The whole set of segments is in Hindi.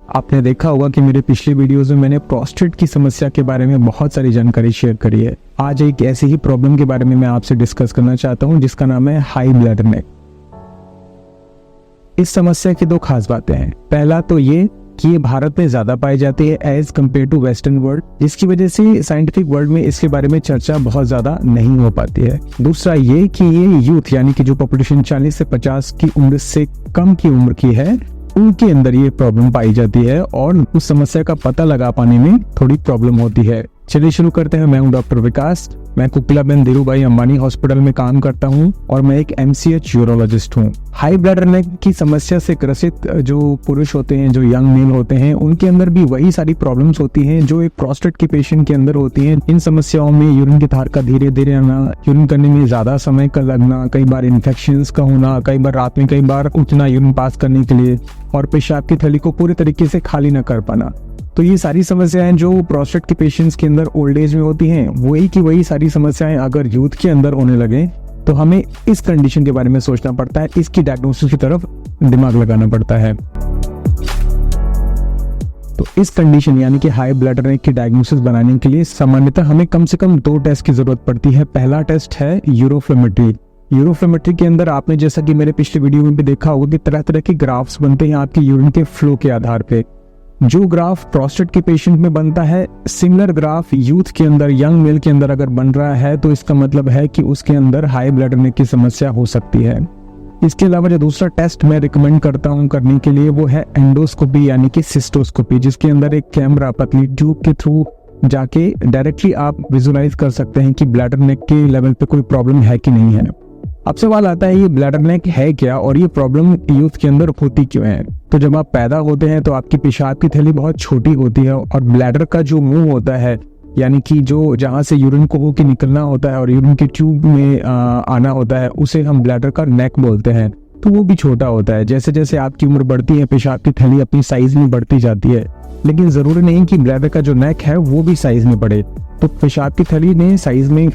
आपने देखा होगा कि मेरे पिछले वीडियोस में मैंने प्रोस्टेट की समस्या के बारे में बहुत सारी जानकारी शेयर करी है। आज एक ऐसी ही प्रॉब्लम के बारे में मैं आपसे डिस्कस करना चाहता हूं जिसका नाम है हाई ब्लैडर नेक। इस समस्या की दो खास बातें हैं। पहला तो ये कि ये भारत में ज्यादा पाई जाती है as compared to western world, जिसकी वजह से साइंटिफिक वर्ल्ड में इसके बारे में चर्चा बहुत ज्यादा नहीं हो पाती है। दूसरा ये कि ये यूथ यानी कि जो पॉपुलेशन 40 से 50 की उम्र से कम की उम्र की है उनके अंदर ये प्रॉब्लम पाई जाती है और उस समस्या का पता लगा पाने में थोड़ी प्रॉब्लम होती है। चलिए शुरू करते हैं। मैं हूं डॉक्टर विकास। मैं कोकिलाबेन धीरूभाई अंबानी हॉस्पिटल में काम करता हूं और मैं एक MCH यूरोलॉजिस्ट हूं। हाई ब्लैडर नेक की समस्या से ग्रसित जो पुरुष होते हैं, जो यंग मेल होते हैं, उनके अंदर भी वही सारी प्रॉब्लम्स होती हैं जो एक प्रोस्टेट के पेशेंट के अंदर होती हैं। इन समस्याओं में यूरिन की धार का धीरे धीरे आना, यूरिन करने में ज्यादा समय का लगना, कई बार इन्फेक्शंस का होना, कई बार रात में कई बार उठना यूरिन पास करने के लिए और पेशाब की थैली को पूरे तरीके से खाली न कर पाना। तो ये सारी समस्याएं जो प्रोस्टेट के पेशेंट्स के अंदर ओल्ड एज में होती हैं, वही की वही सारी समस्याएं अगर यूथ के अंदर होने लगे तो हमें इस कंडीशन के बारे में सोचना पड़ता है, इसकी डायग्नोसिस की तरफ दिमाग लगाना पड़ता है। तो इस कंडीशन यानी कि हाई ब्लैडर नेक की डायग्नोसिस बनाने के लिए सामान्यतः हमें कम से कम 2 टेस्ट की जरूरत पड़ती है। पहला टेस्ट है यूरोफ्लोमेट्री। यूरोफ्लोमेट्री के अंदर आपने जैसा कि मेरे पिछले वीडियो में भी देखा होगा कि तरह तरह के ग्राफ्स बनते हैं आपके यूरिन के फ्लो के आधार पे। जो ग्राफ प्रोस्टेट के पेशेंट में बनता है, सिमिलर ग्राफ यूथ के अंदर, यंग मेल के अंदर अगर बन रहा है तो इसका मतलब है कि उसके अंदर हाई ब्लैडर नेक की समस्या हो सकती है। इसके अलावा जो दूसरा टेस्ट मैं रिकमेंड करता हूं करने के लिए वो है एंडोस्कोपी यानी कि सिस्टोस्कोपी, जिसके अंदर एक कैमरा पतली ट्यूब के थ्रू जाके डायरेक्टली आप विजुलाइज कर सकते हैं कि ब्लैडर नेक के लेवल पे कोई प्रॉब्लम है कि नहीं है। अब सवाल आता है ये ब्लैडर नेक है क्या और ये प्रॉब्लम यूथ के अंदर होती क्यों है। तो जब आप पैदा होते हैं तो आपकी पेशाब की थैली बहुत छोटी होती है और ब्लैडर का जो मुंह होता है यानी कि जो जहां से यूरिन को होके निकलना होता है और यूरिन के ट्यूब में आना होता है, उसे हम ब्लैडर का नेक बोलते हैं। तो वो भी छोटा होता है। जैसे जैसे आपकी उम्र बढ़ती है पेशाब की थैली अपनी साइज में बढ़ती जाती है, लेकिन जरूरी नहीं कि ब्लैडर का जो नेक है वो भी साइज में बढ़े। तो पेशाब की थैली ने साइज में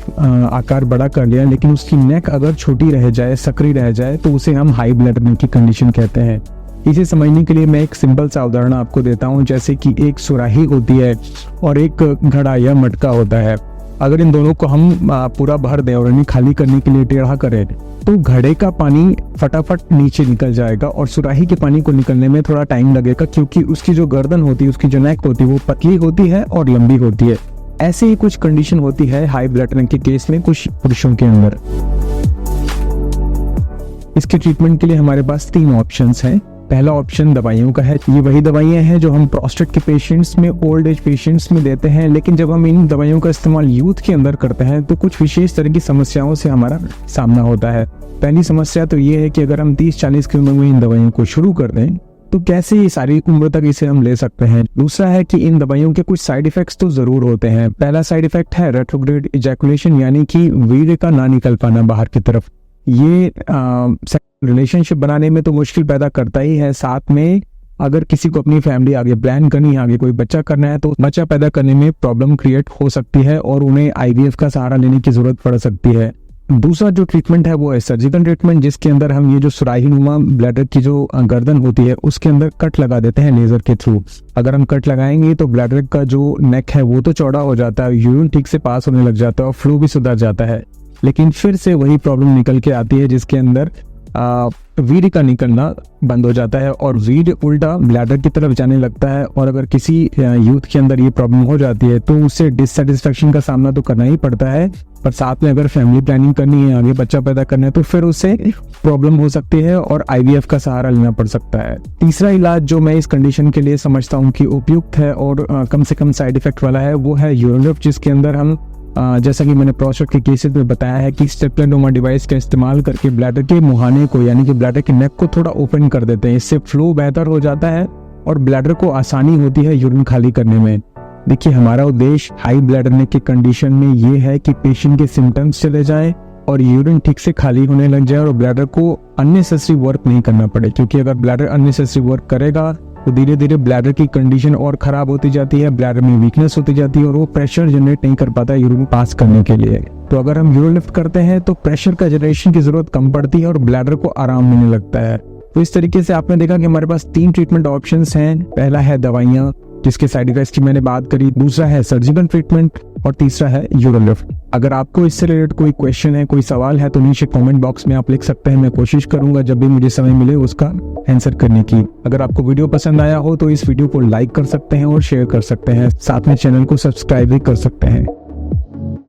आकार बड़ा कर लिया, लेकिन उसकी नेक अगर छोटी रह जाए, सक्रिय रह जाए, तो उसे हम हाई ब्लैडर नेक की कंडीशन कहते हैं। इसे समझने के लिए मैं एक सिंपल सा उदाहरण आपको देता हूं। जैसे कि एक सुराही होती है और एक घड़ा या मटका होता है। अगर इन दोनों को हम पूरा भर दें और इन्हें खाली करने के लिए टेढ़ा करें तो घड़े का पानी फटाफट नीचे निकल जाएगा और सुराही के पानी को निकलने में थोड़ा टाइम लगेगा, क्योंकि उसकी जो गर्दन होती है, उसकी जो नेक होती है वो पतली होती है और लंबी होती है। ऐसे ही कुछ कंडीशन होती है हाई ब्लैडर नेक के केस में कुछ पुरुषों के अंदर। इसके ट्रीटमेंट के लिए हमारे पास 3 ऑप्शंस हैं। पहला ऑप्शन दवाइयों का है। ये वही दवाइयां हैं जो हम प्रोस्टेट के पेशेंट्स में, ओल्ड एज पेशेंट्स में देते हैं, लेकिन जब हम इन दवाइयों का इस्तेमाल यूथ के अंदर करते हैं तो कुछ विशेष तरह की समस्याओं से हमारा सामना होता है। पहली समस्या तो ये है कि अगर हम 30-40 की उम्र में इन दवाइयों को शुरू कर दें तो कैसे ये सारी उम्र तक इसे हम ले सकते हैं। दूसरा है कि इन दवाइयों के कुछ साइड इफेक्ट्स तो जरूर होते हैं। पहला साइड इफेक्ट है रेट्रोग्रेड इजैकुलेशन यानी कि वीर्य का ना निकल पाना बाहर की तरफ। ये रिलेशनशिप बनाने में तो मुश्किल पैदा करता ही है, साथ में अगर किसी को अपनी फैमिली आगे प्लान करनी है, आगे कोई बच्चा करना है, तो बच्चा पैदा करने में प्रॉब्लम क्रिएट हो सकती है और उन्हें IVF का सहारा लेने की जरूरत पड़ सकती है। दूसरा जो ट्रीटमेंट है वो है सर्जिकल ट्रीटमेंट, जिसके अंदर हम ये जो सुराही नुमा ब्लैडर की जो गर्दन होती है उसके अंदर कट लगा देते हैं लेजर के थ्रू। अगर हम कट लगाएंगे तो ब्लैडर का जो नेक है वो तो चौड़ा हो जाता है, यूरिन ठीक से पास होने लग जाता है और फ्लो भी सुधर जाता है, लेकिन फिर से वही प्रॉब्लम निकल के आती है जिसके अंदर वीर्य का निकलना बंद हो जाता है और वीर्य उल्टा ब्लैडर की तरफ जाने लगता है। और अगर किसी यूथ के अंदर ये प्रॉब्लम हो जाती है तो उससे डिससेटिस्फेक्शन का सामना तो करना ही पड़ता है, पर साथ में अगर फैमिली प्लानिंग करनी है, आगे बच्चा पैदा करना है, तो फिर उससे प्रॉब्लम हो सकती है और IVF का सहारा लेना पड़ सकता है। तीसरा इलाज जो मैं इस कंडीशन के लिए समझता हूँ कि उपयुक्त है और कम से कम साइड इफेक्ट वाला है वो है यूरोलिफ्ट, जिसके अंदर हम जैसा कि मैंने प्रोस्टेट के केसेस में बताया है कि स्टेपलेनोमा डिवाइस का इस्तेमाल करके ब्लैडर के मुहाने को यानी कि ब्लैडर के नेक को थोड़ा ओपन कर देते हैं। इससे फ्लो बेहतर हो जाता है और ब्लैडर को आसानी होती है यूरिन खाली करने में। देखिए, हमारा उद्देश्य हाई ब्लैडर नेक के कंडीशन में ये है कि पेशेंट के सिम्टम्स चले जाएं और यूरिन ठीक से खाली होने लग जाए और ब्लैडर को अननेसेसरी वर्क नहीं करना पड़े, क्योंकि अगर ब्लैडर अननेसेसरी वर्क करेगा तो धीरे धीरे ब्लैडर की कंडीशन और खराब होती जाती है, ब्लैडर में वीकनेस होती जाती है और वो प्रेशर जनरेट नहीं कर पाता यूरिन पास करने के लिए। तो अगर हम यूरोलिफ्ट करते हैं तो प्रेशर का जनरेशन की जरूरत कम पड़ती है और ब्लैडर को आराम मिलने लगता है। तो इस तरीके से आपने देखा कि हमारे पास 3 ट्रीटमेंट ऑप्शंस हैं। पहला है दवाइयाँ जिसके साइड इफेक्ट्स की मैंने बात करी, दूसरा है सर्जिकल ट्रीटमेंट और तीसरा है यूरोलिफ्ट। अगर आपको इससे रिलेटेड कोई क्वेश्चन है, कोई सवाल है तो नीचे कमेंट बॉक्स में आप लिख सकते हैं। मैं कोशिश करूंगा जब भी मुझे समय मिले उसका आंसर करने की। अगर आपको वीडियो पसंद आया हो तो इस वीडियो को लाइक कर सकते हैं और शेयर कर सकते हैं, साथ में चैनल को सब्सक्राइब भी कर सकते हैं।